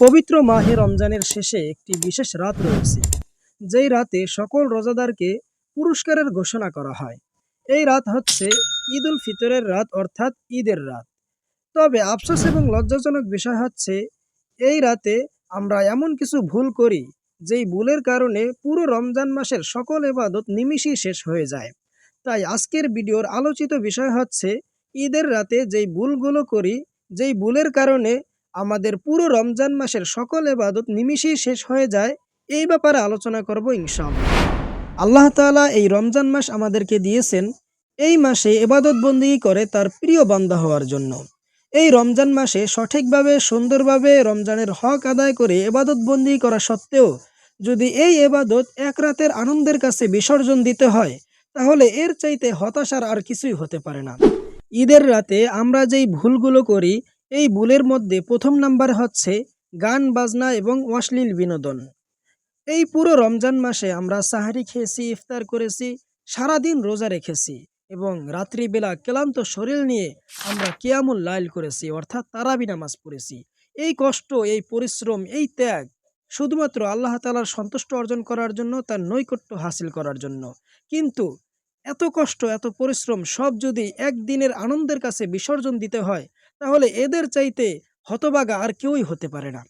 পবিত্র মাহে রমজানের শেষে একটি বিশেষ রাত রয়েছে, যেই রাতে সকল রোজাদারকে পুরস্কারের ঘোষণা করা হয়। এই রাত হচ্ছে ঈদ উল ফিতরের রাত, অর্থাৎ ঈদের রাত। তবে আফসোস এবং লজ্জাজনক বিষয় হচ্ছে, এই রাতে আমরা এমন কিছু ভুল করি, যেই ভুলের কারণে পুরো রমজান মাসের সকল ইবাদত নিমিষেই শেষ হয়ে যায়। তাই আজকের ভিডিওর আলোচিত বিষয় হচ্ছে, ঈদের রাতে যেই ভুলগুলো করি, যেই ভুলের কারণে আমাদের পুরো রমজান মাসের সকল ইবাদত নিমিষেই শেষ হয়ে যায়, এই ব্যাপারে আলোচনা করব ইনশাআল্লাহ। আল্লাহ তাআলা এই রমজান মাস আমাদেরকে দিয়েছেন, এই মাসে ইবাদত বন্দেগী করে তার প্রিয় বান্দা হওয়ার জন্য। এই রমজান মাসে সঠিকভাবে সুন্দরভাবে রমজানের হক আদায় করে ইবাদত বন্দেগী করা সত্ত্বেও যদি এই ইবাদত এক রাতের আনন্দের কাছে বিসর্জন দিতে হয়, তাহলে এর চাইতে হতাশার আর কিছুই হতে পারে না। ঈদের রাতে আমরা যেই ভুলগুলো করি, এই ভুলের মধ্যে প্রথম নাম্বার হচ্ছে গান বাজনা এবং অশ্লীল বিনোদন। এই পুরো রমজান মাসে আমরা সাহারি খেয়েছি, ইফতার করেছি, সারাদিন রোজা রেখেছি এবং রাত্রিবেলা ক্লান্ত শরীর নিয়ে আমরা কিয়ামুল লাইল করেছি, অর্থাৎ তারাবি নামাজ পড়েছি। এই কষ্ট, এই পরিশ্রম, এই ত্যাগ শুধুমাত্র আল্লাহ তাআলার সন্তুষ্ট অর্জন করার জন্য, তার নৈকট্য হাসিল করার জন্য। কিন্তু এত কষ্ট, এত পরিশ্রম সব যদি একদিনের আনন্দের কাছে বিসর্জন দিতে হয়, তাহলে এদের চাইতে হতভাগা আর কেউই হতে পারে না।